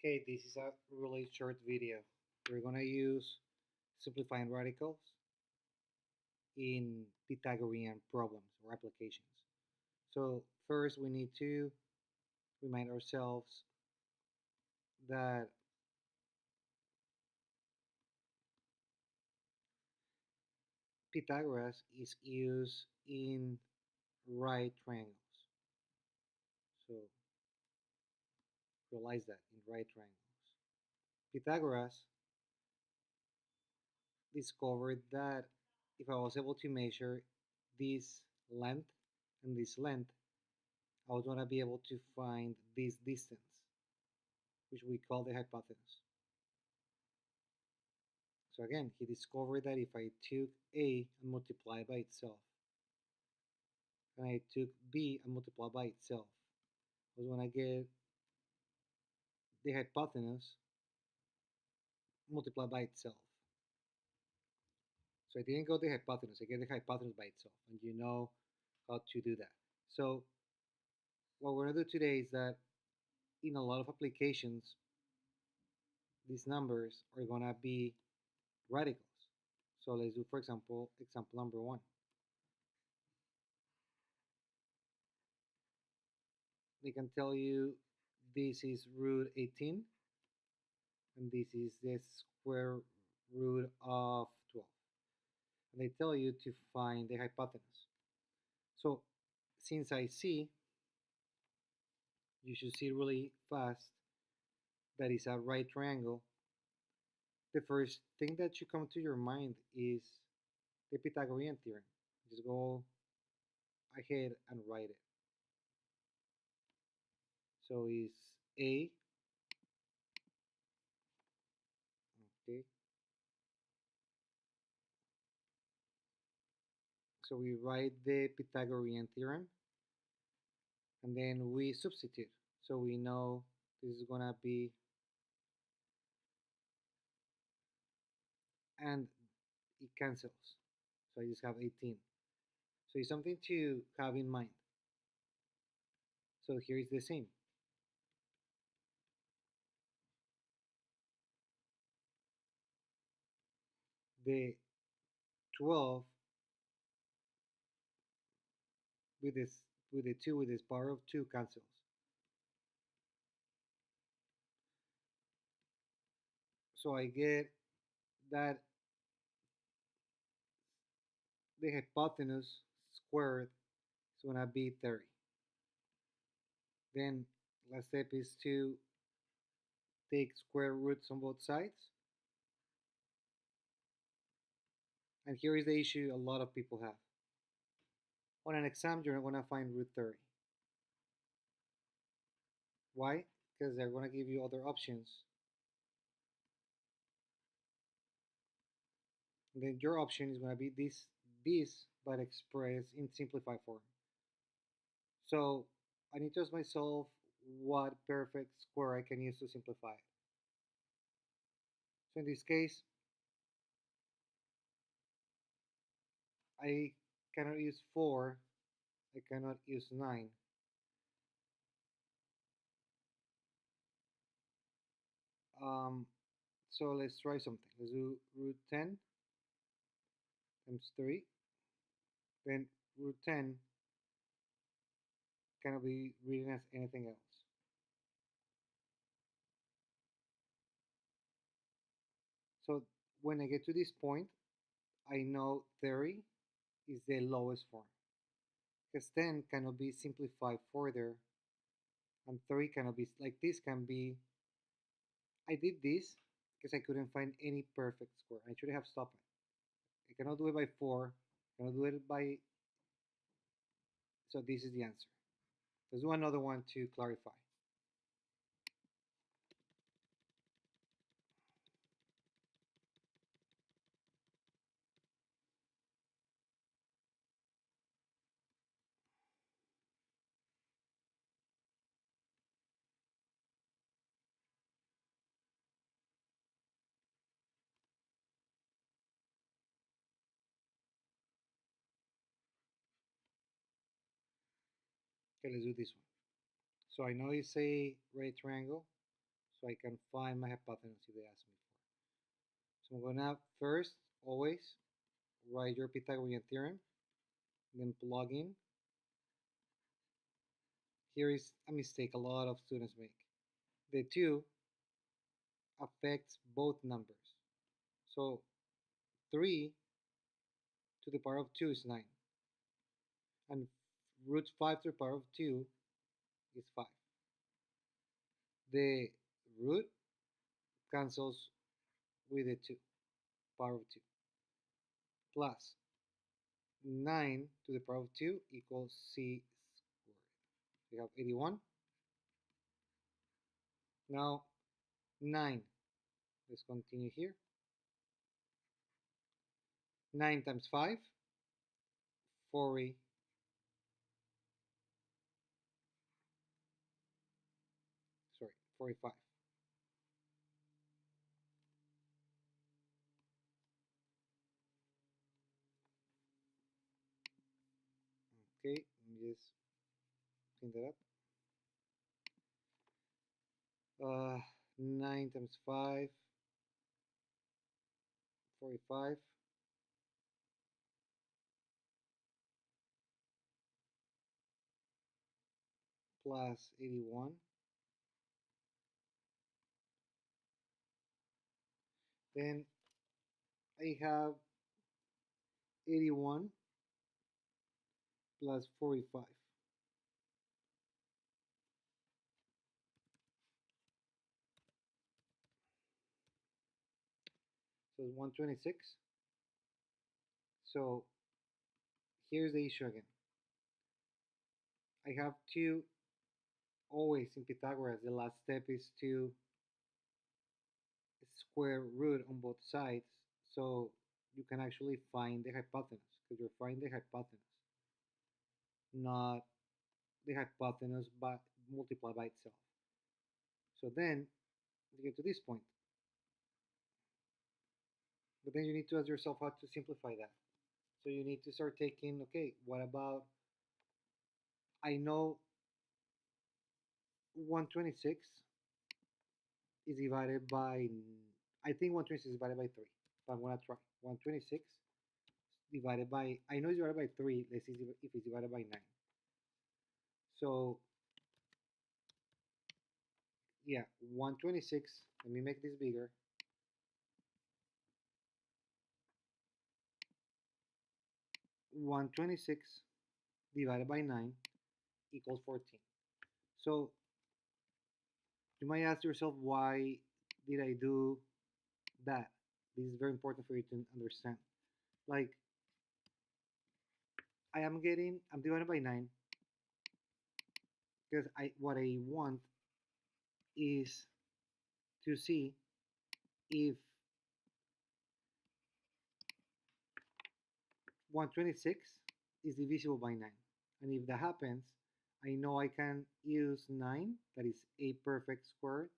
Okay, this is a really short video. We're gonna use simplifying radicals in Pythagorean problems or applications. So first we need to remind ourselves that Pythagoras is used in right triangles. So realize that in right triangles. Pythagoras discovered that if I was able to measure this length and this length, I was gonna be able to find this distance, which we call the hypotenuse. So again, he discovered that if I took A and multiplied by itself, and I took B and multiplied by itself, I was going to get the hypotenuse multiplied by itself. So I didn't go the hypotenuse, I get the hypotenuse by itself, and you know how to do that. So what we're going to do today is that in a lot of applications, these numbers are going to be radicals. So let's do, for example, example number one. They can tell you this is root 18 and this is the square root of 12. And they tell you to find the hypotenuse. So since I see, you should see really fast that is a right triangle, the first thing that should come to your mind is the Pythagorean theorem. Just go ahead and write it. So it's A, okay. So we write the Pythagorean theorem and then we substitute. So we know this is gonna be, and it cancels. So I just have 18. So it's something to have in mind. So here is the same. The 12 with this with the 2 with this power of 2 cancels. So I get that the hypotenuse squared is going to be 30. Then last step is to take square roots on both sides. And here is the issue a lot of people have. On an exam, you're not going to find root 30. Why? Because they're going to give you other options. And then your option is going to be this, but expressed in simplified form. So I need to ask myself what perfect square I can use to simplify it. So in this case, I cannot use 4, I cannot use 9. So let's try something. Let's do root 10 times 3. Then root 10 cannot be written as anything else. So when I get to this point, I know 30 is the lowest form. Because 10 cannot be simplified further, and 3 cannot be, like this can be, I did this because I couldn't find any perfect square. I should have stopped it. I cannot do it by 4, I cannot do it by, so this is the answer. Let's do another one to clarify. Okay, let's do this one. So I know it's a right triangle. so I can find my hypotenuse if they ask me for. So I'm gonna first always write your Pythagorean theorem, then plug in. Here is a mistake a lot of students make. The 2 affects both numbers. So 3 to the power of 2 is 9. And root 5 to the power of 2 is 5. The root cancels with the 2, power of 2, plus 9 to the power of 2 equals c squared. We have 81. Now 9. Let's continue here. 9 times 5, 40. Sorry, 45. Okay, let me just clean that up. 9 times 5, 45, plus 81. Then I have 81 plus 45. So it's 126. So here's the issue again. I have to always in Pythagoras, the last step is to square root on both sides so you can actually find the hypotenuse because you're finding the hypotenuse, not the hypotenuse but multiplied by itself. So then you get to this point. But then you need to ask yourself how to simplify that. So you need to start taking, okay, what about, I know 126 is divided by, I think 126 is divided by 3. So I'm going to try 126 divided by, I know it's divided by 3. Let's see if it's divided by 9. So yeah, 126, let me make this bigger. 126 divided by 9 equals 14. So you might ask yourself, why did I do that? This is very important for you to understand. Like, I'm divided by 9 because what I want is to see if 126 is divisible by 9. And if that happens, I know I can use 9, that is a perfect square,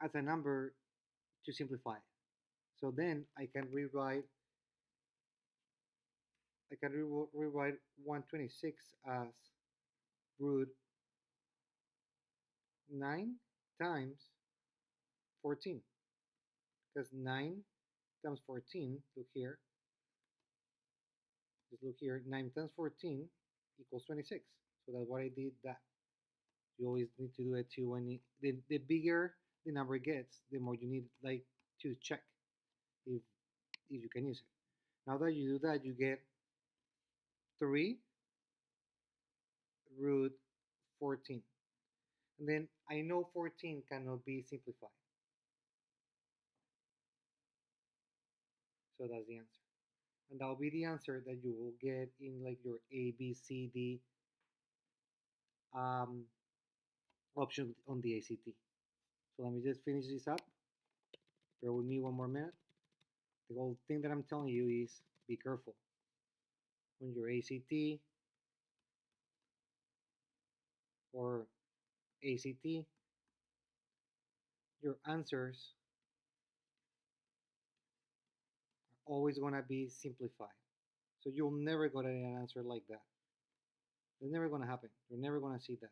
as a number to simplify it. So then I can rewrite 126 as root 9 times 14. Because 9 times 14, look here, just look here, 9 times 14 equals 26. So that's why I did that. You always need to do it too when the bigger the number gets, the more you need like to check if you can use it. Now that you do that, you get 3 root 14. And then I know 14 cannot be simplified. So that's the answer. And that'll be the answer that you will get in like your A, B, C, D option on the ACT. So let me just finish this up. Bear with me one more minute. The whole thing that I'm telling you is be careful. On your ACT or ACT, your answers are always going to be simplified. So you'll never get an answer like that. It's never going to happen. You're never going to see that.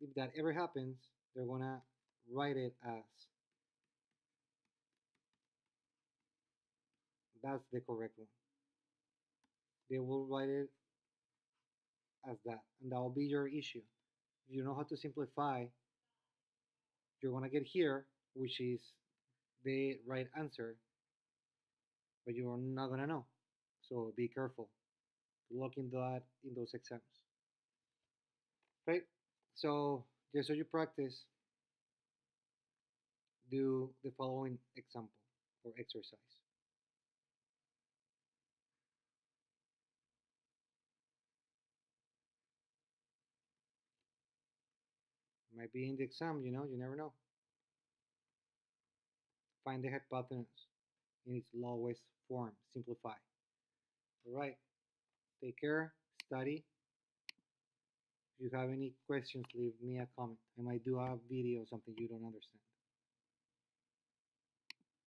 if that ever happens, they're gonna write it as that's the correct one. They will write it as that, and that will be your issue. If you know how to simplify, you're gonna get here, which is the right answer, but you're not gonna know. So be careful. Look into that in those exams. Right? So just so you practice, do the following example or exercise. Might be in the exam, you never know. Find the hypotenuse in its lowest form. Simplify. All right. Take care. Study. If you have any questions, leave me a comment. I might do a video, something you don't understand.